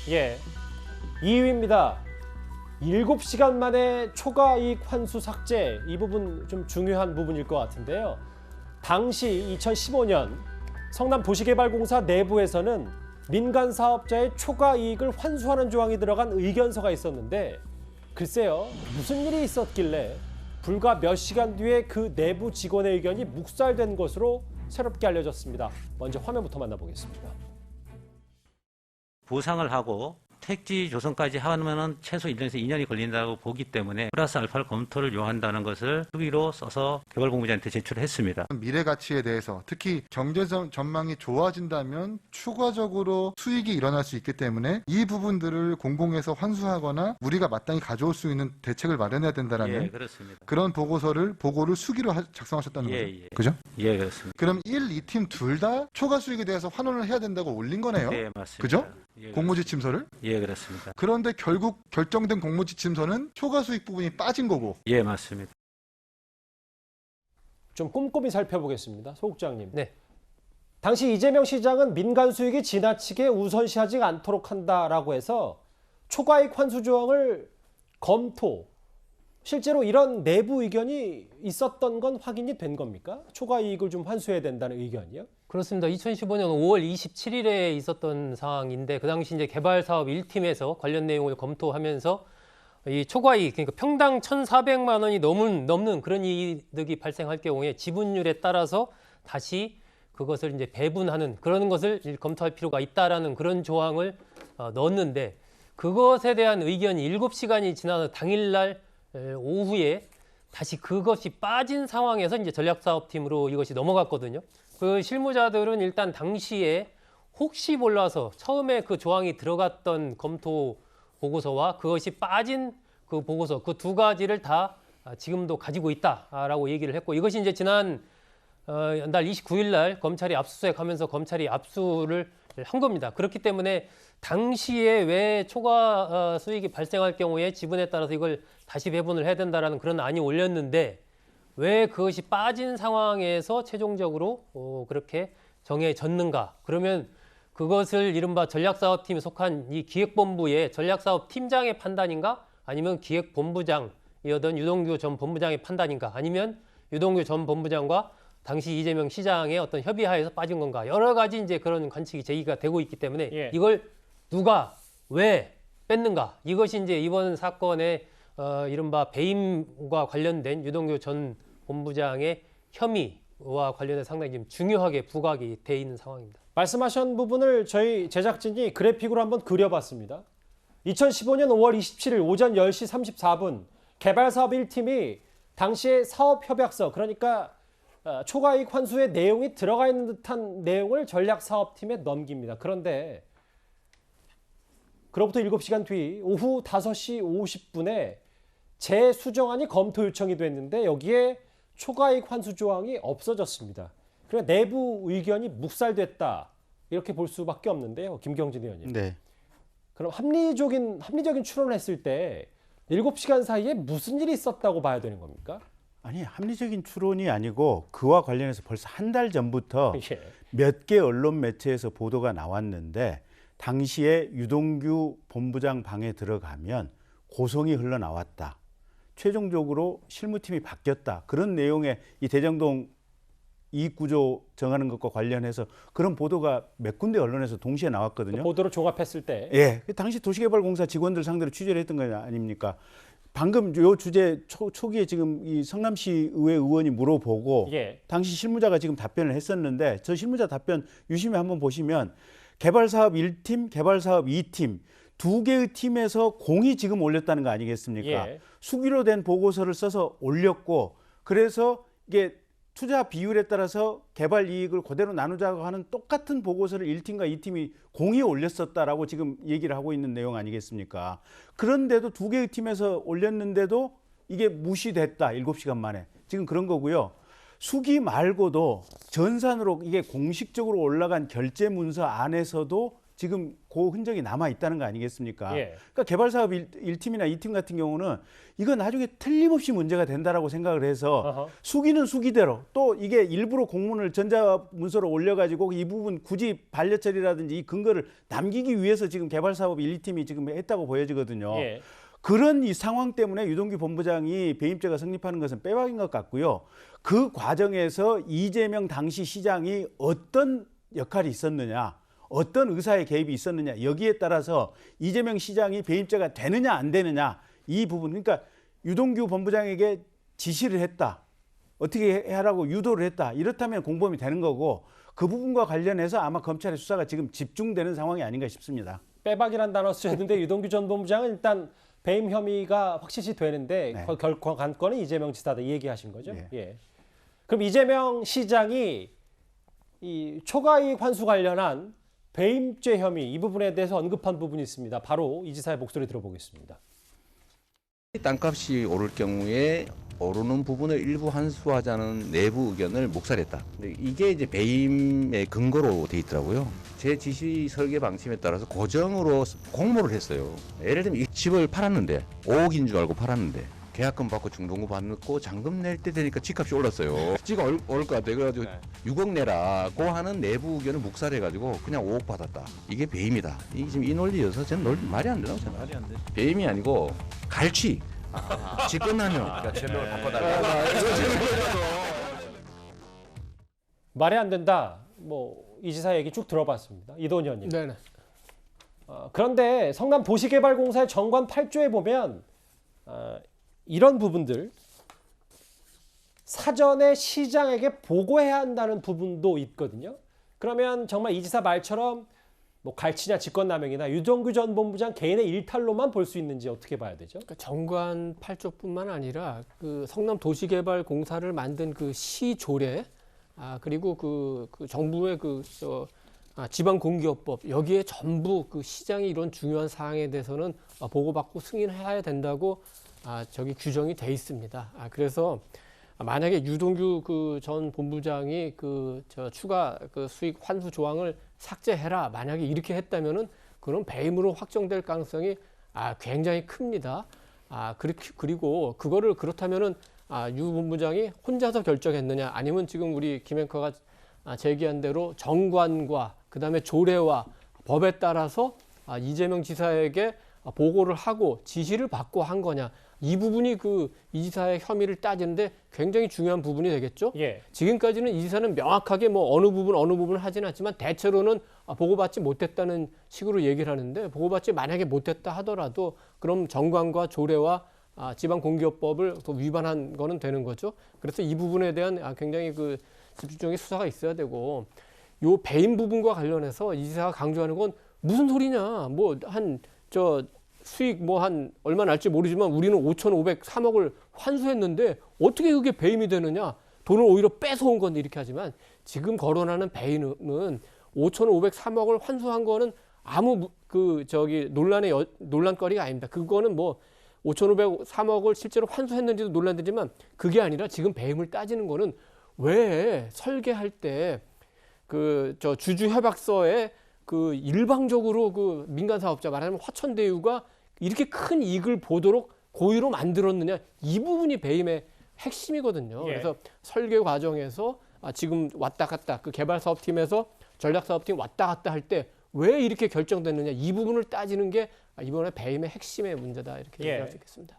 예, 2위입니다. 7시간 만에 초과이익 환수 삭제. 이 부분 좀 중요한 부분일 것 같은데요. 당시 2015년 성남도시개발공사 내부에서는 민간 사업자의 초과이익을 환수하는 조항이 들어간 의견서가 있었는데 글쎄요, 무슨 일이 있었길래 불과 몇 시간 뒤에 그 내부 직원의 의견이 묵살된 것으로 새롭게 알려졌습니다. 먼저 화면부터 만나보겠습니다. 보상을 하고 택지 조성까지 하면은 최소 1년에서 2년이 걸린다고 보기 때문에 플러스 알파를 검토를 요한다는 것을 수기로 써서 개발본부장한테 제출했습니다. 미래 가치에 대해서 특히 경제 전망이 좋아진다면 추가적으로 수익이 일어날 수 있기 때문에 이 부분들을 공공에서 환수하거나 우리가 마땅히 가져올 수 있는 대책을 마련해야 된다라는 그렇습니다. 그런 보고를 수기로 작성하셨다는 거죠. 그죠? 예, 그렇습니다. 그럼 1, 2팀 둘 다 초과 수익에 대해서 환원을 해야 된다고 올린 거네요. 네, 맞습니다. 그죠? 예, 공모지침서를? 예, 그렇습니다. 그런데 결국 결정된 공모지침서는 초과 수익 부분이 빠진 거고. 예, 맞습니다. 좀 꼼꼼히 살펴보겠습니다. 소국장님. 네. 당시 이재명 시장은 민간 수익이 지나치게 우선시하지 않도록 한다라고 해서 초과이익 환수 조항을 검토. 실제로 이런 내부 의견이 있었던 건 확인이 된 겁니까? 초과이익을 좀 환수해야 된다는 의견이요? 그렇습니다. 2015년 5월 27일에 있었던 상황인데 그 당시 이제 개발사업 1팀에서 관련 내용을 검토하면서 이 초과이익, 그러니까 평당 1,400만 원이 넘는 그런 이득이 발생할 경우에 지분율에 따라서 다시 그것을 이제 배분하는 그런 것을 검토할 필요가 있다라는 그런 조항을 넣었는데 그것에 대한 의견이 7시간이 지나서 당일날 오후에 다시 그것이 빠진 상황에서 이제 전략사업팀으로 이것이 넘어갔거든요. 그 실무자들은 일단 당시에 혹시 몰라서 처음에 그 조항이 들어갔던 검토 보고서와 그것이 빠진 그 보고서 그 두 가지를 다 지금도 가지고 있다라고 얘기를 했고 이것이 이제 지난 날 29일 날 검찰이 압수수색하면서 검찰이 압수를 한 겁니다. 그렇기 때문에 당시에 왜 초과 수익이 발생할 경우에 지분에 따라서 이걸 다시 배분을 해야 된다라는 그런 안이 올렸는데 왜 그것이 빠진 상황에서 최종적으로 그렇게 정해졌는가? 그러면 그것을 이른바 전략사업팀에 속한 이 기획본부의 전략사업팀장의 판단인가? 아니면 기획본부장이었던 유동규 전 본부장의 판단인가? 아니면 유동규 전 본부장과 당시 이재명 시장의 어떤 협의하에서 빠진 건가? 여러 가지 이제 그런 관측이 제기가 되고 있기 때문에 이걸 누가 왜 뺐는가? 이것이 이제 이번 사건의 이른바 배임과 관련된 유동규 전 본부장의 혐의와 관련해서 상당히 지금 중요하게 부각이 돼 있는 상황입니다. 말씀하신 부분을 저희 제작진이 그래픽으로 한번 그려봤습니다. 2015년 5월 27일 오전 10시 34분 개발사업 1팀이 당시에 사업협약서 그러니까 초과이익 환수의 내용이 들어가 있는 듯한 내용을 전략사업팀에 넘깁니다. 그런데 그로부터 7시간 뒤 오후 5시 50분에 재수정안이 검토 요청이 됐는데 여기에 초과이익 환수 조항이 없어졌습니다. 그러니까 내부 의견이 묵살됐다. 이렇게 볼 수밖에 없는데요. 김경진 의원님. 네. 그럼 합리적인 추론을 했을 때 7시간 사이에 무슨 일이 있었다고 봐야 되는 겁니까? 아니, 합리적인 추론이 아니고 그와 관련해서 벌써 한 달 전부터 예. 몇 개 언론 매체에서 보도가 나왔는데 당시에 유동규 본부장 방에 들어가면 고성이 흘러나왔다. 최종적으로 실무팀이 바뀌었다. 그런 내용의 이 대장동 이익구조 정하는 것과 관련해서 그런 보도가 몇 군데 언론에서 동시에 나왔거든요. 보도를 종합했을 때. 예, 당시 도시개발공사 직원들 상대로 취재를 했던 거 아닙니까? 방금 요 주제 초기에 지금 이 성남시 의회 의원이 물어보고 당시 실무자가 지금 답변을 했었는데 저 실무자 답변 유심히 한번 보시면 개발사업 1팀, 개발사업 2팀 두 개의 팀에서 공이 지금 올렸다는 거 아니겠습니까? 수기로 된 보고서를 써서 올렸고 그래서 이게 투자 비율에 따라서 개발 이익을 그대로 나누자고 하는 똑같은 보고서를 1팀과 2팀이 공이 올렸었다라고 지금 얘기를 하고 있는 내용 아니겠습니까? 그런데도 두 개의 팀에서 올렸는데도 이게 무시됐다. 7시간 만에. 지금 그런 거고요. 수기 말고도 전산으로 이게 공식적으로 올라간 결제 문서 안에서도 지금 그 흔적이 남아 있다는 거 아니겠습니까? 예. 그러니까 개발사업 1팀이나 2팀 같은 경우는 이건 나중에 틀림없이 문제가 된다라고 생각을 해서 어허. 수기는 수기대로 또 이게 일부러 공문을 전자문서로 올려가지고 이 부분 굳이 반려 처리라든지 이 근거를 남기기 위해서 지금 개발사업 1, 2팀이 지금 했다고 보여지거든요. 예. 그런 이 상황 때문에 유동규 본부장이 배임죄가 성립하는 것은 빼박인 것 같고요. 그 과정에서 이재명 당시 시장이 어떤 역할이 있었느냐, 어떤 의사의 개입이 있었느냐, 여기에 따라서 이재명 시장이 배임죄가 되느냐 안 되느냐 이 부분, 그러니까 유동규 본부장에게 지시를 했다, 어떻게 하라고 유도를 했다, 이렇다면 공범이 되는 거고, 그 부분과 관련해서 아마 검찰의 수사가 지금 집중되는 상황이 아닌가 싶습니다. 빼박이란 단어 쓰였는데 유동규 전 본부장은 일단 배임 혐의가 확실시 되는데 네. 관건은 이재명 지사다 이 얘기하신 거죠? 예. 예. 그럼 이재명 시장이 이 초과이익 환수 관련한 배임죄 혐의 이 부분에 대해서 언급한 부분이 있습니다. 바로 이 지사의 목소리 들어보겠습니다. 땅값이 오를 경우에 오르는 부분을 일부 환수하자는 내부 의견을 묵살했다. 근데 이게 이제 배임의 근거로 돼 있더라고요. 제 지시 설계 방침에 따라서 고정으로 공모를 했어요. 예를 들면 이 집을 팔았는데 5억인 줄 알고 팔았는데 계약금 받고 중도금 받고 잔금 낼 때 되니까 집값이 올랐어요. 집가 오를 것 같아요. 그래가지고 6억 내라고 하는 내부 의견을 묵살해가지고 그냥 5억 받았다. 이게 배임이다. 이게 지금 이 논리여서 저는 논리 말이 안 된다고 생각해요. 배임이 아니고 갈취. 집 끝나면 제도를 바꿔달라. 말이 안 된다. 뭐 이 지사 얘기 쭉 들어봤습니다. 이도현님. 네네. 그런데 성남 도시개발공사의 정관 8조에 보면 이런 부분들 사전에 시장에게 보고해야 한다는 부분도 있거든요. 그러면 정말 이 지사 말처럼 뭐 갈치냐 직권남용이나 유동규 전 본부장 개인의 일탈로만 볼 수 있는지 어떻게 봐야 되죠? 그러니까 정관 8조뿐만 아니라 그 성남 도시개발공사를 만든 그 시조례, 그리고 그 정부의 지방공기업법, 여기에 전부 그 시장이 이런 중요한 사항에 대해서는 보고받고 승인해야 된다고 저기 규정이 돼 있습니다. 그래서 만약에 유동규 그 전 본부장이 추가 수익 환수 조항을 삭제해라, 만약에 이렇게 했다면은 그런 배임으로 확정될 가능성이 굉장히 큽니다. 그리고 그거를 그렇다면은 유 본부장이 혼자서 결정했느냐, 아니면 지금 우리 김 앵커가 제기한 대로 정관과 그다음에 조례와 법에 따라서 이재명 지사에게 보고를 하고 지시를 받고 한 거냐, 이 부분이 이 지사의 혐의를 따지는데 굉장히 중요한 부분이 되겠죠. 예. 지금까지는 이 지사는 명확하게 뭐 어느 부분을 하지는 않지만 대체로는 보고받지 못했다는 식으로 얘기를 하는데, 보고받지 만약에 못했다 하더라도 그럼 정관과 조례와 지방공기업법을 또 위반한 거는 되는 거죠. 그래서 이 부분에 대한 굉장히 집중적인 수사가 있어야 되고, 요 배임 부분과 관련해서 이 지사가 강조하는 건 무슨 소리냐, 수익 한 얼마 날지 모르지만 우리는 5,503억을 환수했는데 어떻게 그게 배임이 되느냐, 돈을 오히려 뺏어온 건데 이렇게 하지만, 지금 거론하는 배임은 5,503억을 환수한 거는 아무 논란거리가 아닙니다. 그거는 5,503억을 실제로 환수했는지도 논란되지만, 그게 아니라 지금 배임을 따지는 거는 왜 설계할 때 주주 협약서에 일방적으로 민간 사업자, 말하자면 화천대유가 이렇게 큰 이익을 보도록 고의로 만들었느냐, 이 부분이 배임의 핵심이거든요. 예. 그래서 설계 과정에서 지금 왔다 갔다 개발사업팀에서 전략사업팀 왔다 갔다 할 때 왜 이렇게 결정됐느냐, 이 부분을 따지는 게 이번에 배임의 핵심의 문제다, 이렇게 얘기할 수 있겠습니다.